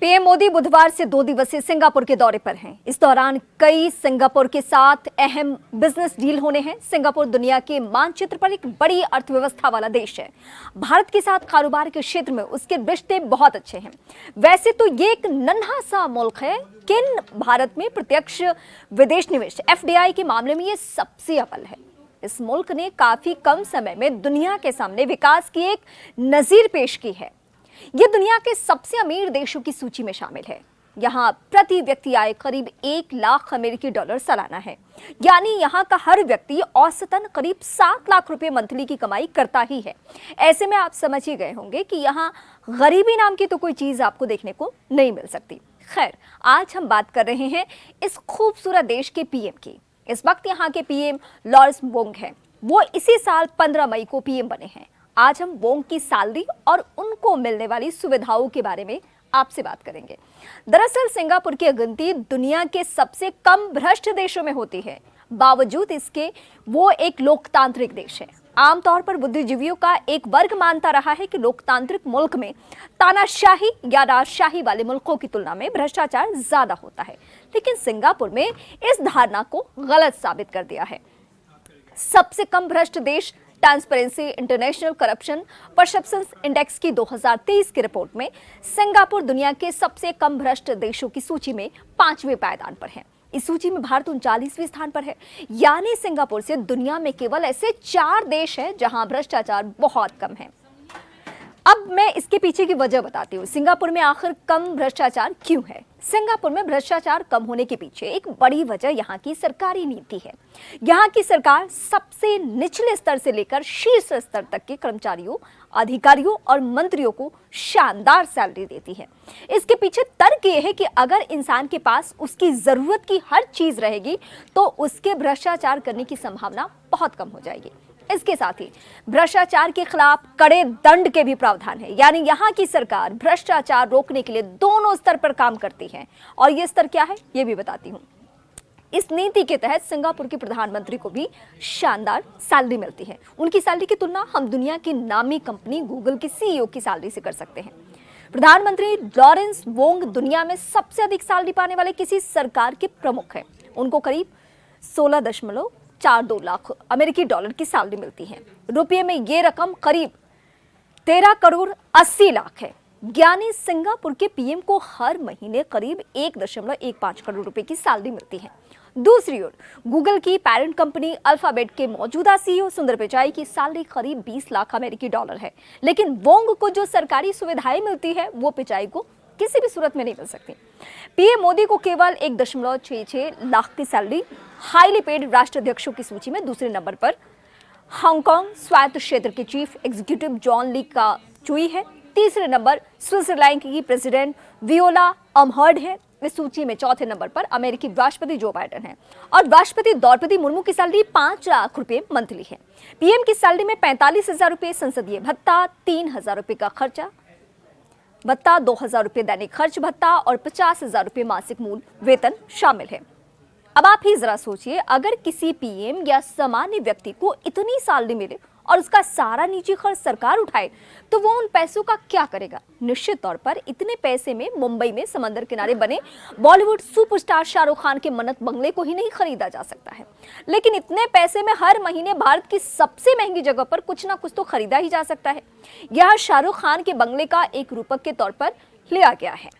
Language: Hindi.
पीएम मोदी बुधवार से 2 दिवसीय सिंगापुर के दौरे पर हैं। इस दौरान कई सिंगापुर के साथ अहम बिजनेस डील होने हैं। सिंगापुर दुनिया के मानचित्र पर एक बड़ी अर्थव्यवस्था वाला देश है। भारत के साथ कारोबार के क्षेत्र में उसके रिश्ते बहुत अच्छे हैं। वैसे तो ये एक नन्हा सा मुल्क है, लेकिन भारत में प्रत्यक्ष विदेश निवेश एफडीआई के मामले में ये सबसे अव्वल है। इस मुल्क ने काफी कम समय में दुनिया के सामने विकास की एक नजीर पेश की है। ये दुनिया के सबसे अमीर देशों की सूची में शामिल है। यहाँ प्रति व्यक्ति आय करीब 1 लाख अमेरिकी डॉलर सालाना है, यानी यहाँ का हर व्यक्ति औसतन करीब 7 लाख रुपए मंथली की कमाई करता ही है। ऐसे में आप समझ ही गए होंगे कि यहाँ गरीबी नाम की तो कोई चीज आपको देखने को नहीं मिल सकती। खैर, आज हम बात कर रहे हैं इस खूबसूरत देश के पीएम की। इस वक्त यहाँ के पीएम लॉरेंस वोंग हैं। वो इसी साल 15 मई को पीएम बने हैं। आज हम वोंग की सैलरी और उनको मिलने वाली सुविधाओं के बारे में आपसे बात करेंगे। दरअसल सिंगापुर की गिनती दुनिया के सबसे कम भ्रष्ट देशों में होती है। बावजूद इसके वो एक लोकतांत्रिक देश है। आमतौर पर बुद्धिजीवियों का एक वर्ग मानता रहा है कि लोकतांत्रिक मुल्क में तानाशाही या राजशाही वाले मुल्कों की तुलना में भ्रष्टाचार ज्यादा होता है, लेकिन सिंगापुर में इस धारणा को गलत साबित कर दिया है। सबसे कम भ्रष्ट देश transparency international corruption perceptions index की 2023 की रिपोर्ट में सिंगापुर दुनिया के सबसे कम भ्रष्ट देशों की सूची में 5वें पायदान पर है। इस सूची में भारत 39वें स्थान पर है, यानी सिंगापुर से दुनिया में केवल ऐसे 4 देश हैं जहां भ्रष्टाचार बहुत कम है। अब मैं इसके पीछे की वजह बताती हूँ। सिंगापुर में आखिर कम भ्रष्टाचार क्यों है? सिंगापुर में भ्रष्टाचार कम होने के पीछे एक बड़ी वजह यहाँ की सरकारी नीति है। यहाँ की सरकार सबसे निचले स्तर से लेकर शीर्ष स्तर तक के कर्मचारियों, अधिकारियों और मंत्रियों को शानदार सैलरी देती है। इसके पीछे तर्क ये है कि अगर इंसान के पास उसकी जरूरत की हर चीज रहेगी तो उसके भ्रष्टाचार करने की संभावना बहुत कम हो जाएगी। इसके साथ ही भ्रष्टाचार के खिलाफ कड़े दंड के भी प्रावधान है, यानी यहाँ की सरकार भ्रष्टाचार रोकने के लिए दोनों स्तर पर काम करती है। और ये स्तर क्या है, ये भी बताती हूँ। इस नीति के तहत सिंगापुर के प्रधानमंत्री को भी शानदार सैलरी मिलती है। उनकी सैलरी की तुलना हम दुनिया की नामी कंपनी गूगल के सीईओ की सैलरी से कर सकते हैं। प्रधानमंत्री लॉरेंस वोंग दुनिया में सबसे अधिक सैलरी पाने वाले किसी सरकार के प्रमुख हैं। उनको करीब 16.42 लाख अमेरिकी डॉलर की सैलरी मिलती है। रुपये में ये रकम करीब 13 करोड़ 80 लाख है, यानी सिंगापुर के पीएम को हर महीने करीब 1.15 करोड़ रुपए की सैलरी मिलती है। दूसरी ओर गूगल की पेरेंट कंपनी अल्फाबेट के मौजूदा सीईओ सुंदर पिचाई की सैलरी करीब 20 लाख अमेरिकी डॉलर है, लेकिन वोंग को जो सरकारी सुविधाएं मिलती है वो पिचाई को किसी भी सूरत में नहीं मिल सकती। पीएम मोदी को केवल 1.66 लाख की सैलरी। हाईली पेड राष्ट्राध्यक्षों की सूची में दूसरे नंबर पर हांगकांग स्वायत्त क्षेत्र के चीफ एग्जीक्यूटिव जॉन ली का चुई है। तीसरे नंबर स्विट्जरलैंड की प्रेसिडेंट वियोला अमहर्ड है। इस सूची में चौथे नंबर पर अमेरिकी राष्ट्रपति जो बाइडेन है और राष्ट्रपति द्रौपदी मुर्मू की सैलरी 5 लाख रुपए मंथली है। पीएम की सैलरी में 45,000 रुपए संसदीय भत्ता, 3,000 रुपए का खर्चा भत्ता, 2,000 रुपए दैनिक खर्च भत्ता और 50,000 रुपए मासिक मूल वेतन शामिल है। अब आप ही जरा सोचिए, अगर किसी पीएम या सामान्य व्यक्ति को इतनी सैलरी मिले और उसका सारा निजी खर्च सरकार उठाए तो वो उन पैसों का क्या करेगा? निश्चित तौर पर इतने पैसे में मुंबई में समंदर किनारे बने बॉलीवुड सुपरस्टार शाहरुख खान के मन्नत बंगले को ही नहीं खरीदा जा सकता है, लेकिन इतने पैसे में हर महीने भारत की सबसे महंगी जगह पर कुछ ना कुछ तो खरीदा ही जा सकता है। यह शाहरुख खान के बंगले का एक रूपक के तौर पर लिया गया है।